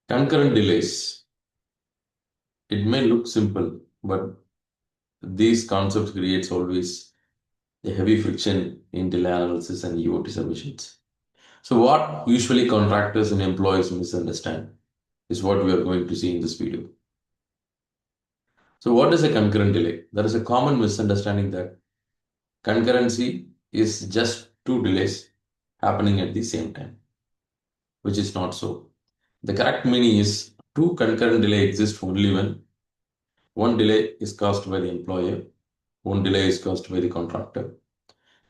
Concurrent delays. It may look simple, but these concepts creates always a heavy friction in delay analysis and EOT submissions. So what usually contractors and employees misunderstand is what we are going to see in this video. So what is a concurrent delay? There is a common misunderstanding that concurrency is just two delays happening at the same time, which is not so. The correct meaning is two concurrent delay exist only when one delay is caused by the employer, one delay is caused by the contractor.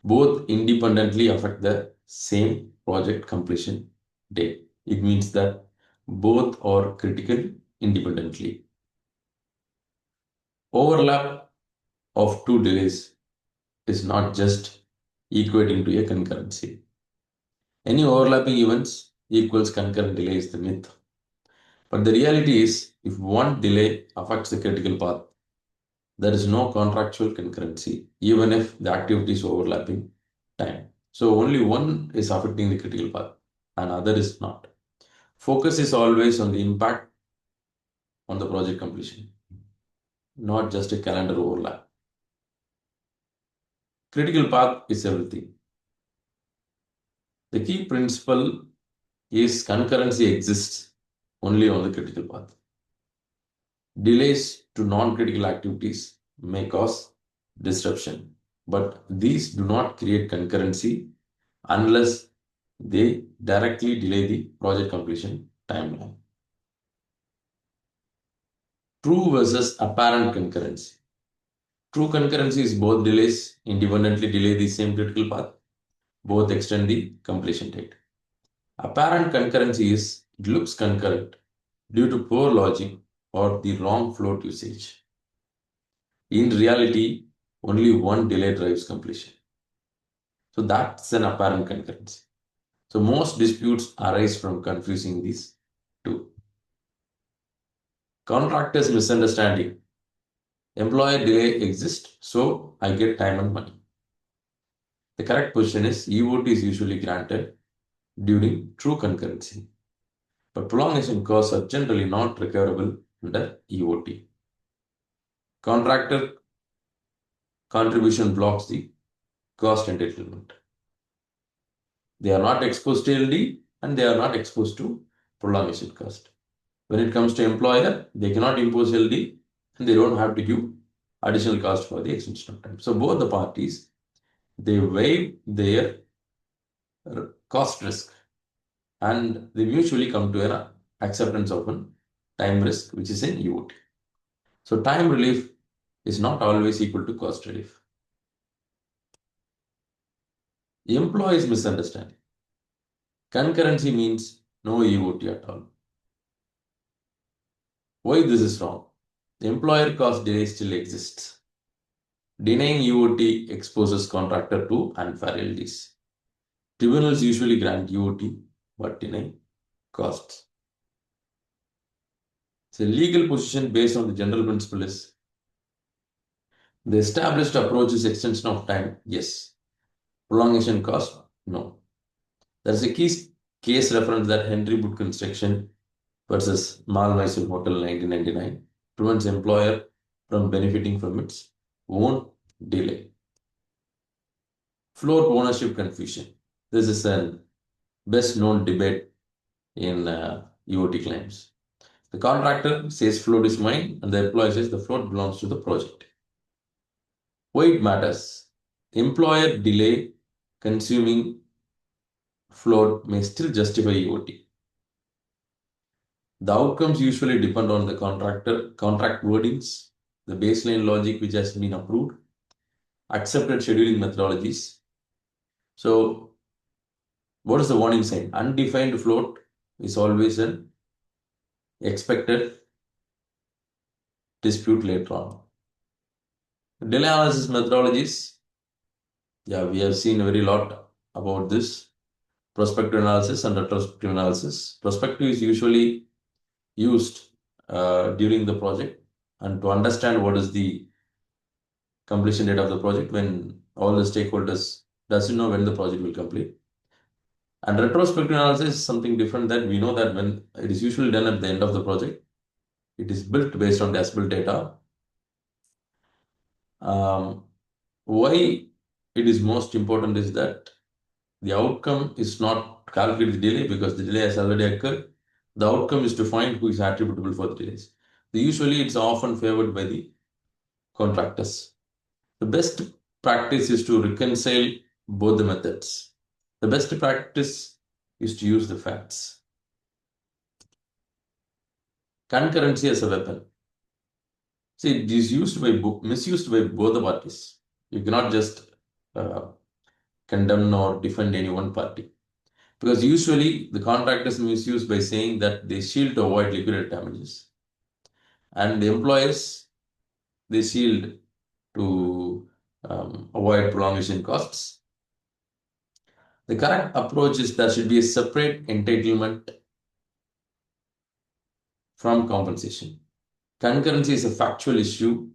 Both independently affect the same project completion date. It means that both are critical independently. Overlap of two delays is not just equating to a concurrency. Any overlapping events equals concurrent delay is the myth. But the reality is, if one delay affects the critical path, there is no contractual concurrency, even if the activity is overlapping time. So only one is affecting the critical path and other is not. Focus is always on the impact on the project completion, not just a calendar overlap. Critical path is everything. The key principle is concurrency exists only on the critical path. Delays to non-critical activities may cause disruption, but these do not create concurrency unless they directly delay the project completion timeline. True versus apparent concurrency. True concurrency is both delays independently delay the same critical path, both extend the completion date. Apparent concurrency is it looks concurrent due to poor logic or the wrong float usage. In reality, only one delay drives completion. So that's an apparent concurrency. So most disputes arise from confusing these two. Contractors misunderstanding. Employer delay exists, so I get time and money. The correct position is EOT is usually granted during true concurrency, but prolongation costs are generally not recoverable under EOT. Contractor contribution blocks the cost entitlement. They are not exposed to LD and they are not exposed to prolongation cost. When it comes to employer, they cannot impose LD and they don't have to give additional cost for the extension of time. So both the parties, they waive their cost risk and they mutually come to an acceptance of a time risk, which is in EOT. So time relief is not always equal to cost relief. The employees misunderstanding. Concurrency means no EOT at all. Why this is wrong? The employer cost delay still exists. Denying EOT exposes contractor to unfair LDs. Tribunals usually grant EOT but deny costs. So legal position based on the general principle is the established approach is extension of time, yes. Prolongation cost, no. There is a key case reference that Henry Wood Construction versus 𝐼𝐻 Hotel 1999 prevents employer from benefiting from its own delay. Float ownership confusion. This is a best known debate in EOT claims. The contractor says float is mine and the employer says the float belongs to the project. Why it matters? Employer delay consuming float may still justify EOT. The outcomes usually depend on the contract wordings, the baseline logic which has been approved, accepted scheduling methodologies. So, what is the warning sign? Undefined float is always an expected dispute later on. Delay analysis methodologies. Yeah, we have seen a very lot about this. Prospective analysis and retrospective analysis. Prospective is usually used during the project and to understand what is the completion date of the project when all the stakeholders doesn't know when the project will complete. And retrospective analysis is something different, that we know that when it is usually done at the end of the project, it is built based on the as-built data. Why it is most important is that the outcome is not calculate the delay because the delay has already occurred. The outcome is to find who is attributable for the delays. Usually, it's often favored by the contractors. The best practice is to reconcile both the methods. The best practice is to use the facts. Concurrency as a weapon. See, it is misused by both the parties. You cannot just uh, condemn or defend any one party. Because usually the contractors misuse by saying that they shield to avoid liquidated damages. And the employers, they shield to avoid prolongation costs. The correct approach is there should be a separate entitlement from compensation. Concurrency is a factual issue,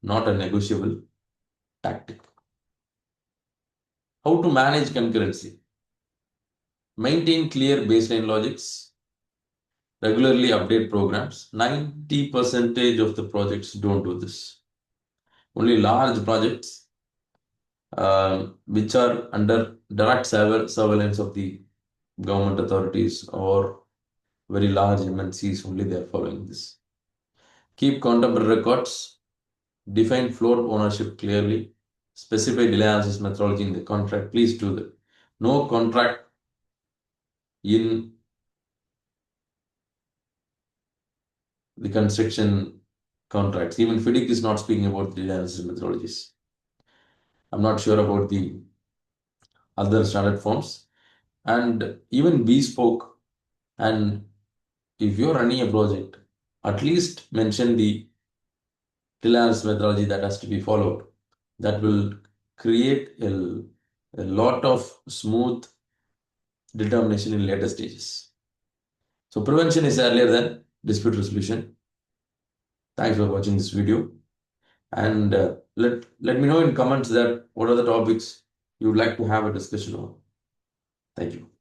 not a negotiable tactic. How to manage concurrency? Maintain clear baseline logics. Regularly update programs. 90% of the projects don't do this. Only large projects which are under direct surveillance of the government authorities or very large MNCs, only they are following this. Keep contemporary records. Define floor ownership clearly. Specify delay analysis methodology in the contract. Please do that. No contract in the construction contracts. Even FIDIC is not speaking about the delay analysis methodologies. I'm not sure about the other standard forms. And even bespoke. And if you're running a project, at least mention the delay analysis methodology that has to be followed. That will create a lot of smooth determination in later stages. So prevention is earlier than dispute resolution. Thanks for watching this video. And let me know in comments that what are the topics you would like to have a discussion on. Thank you.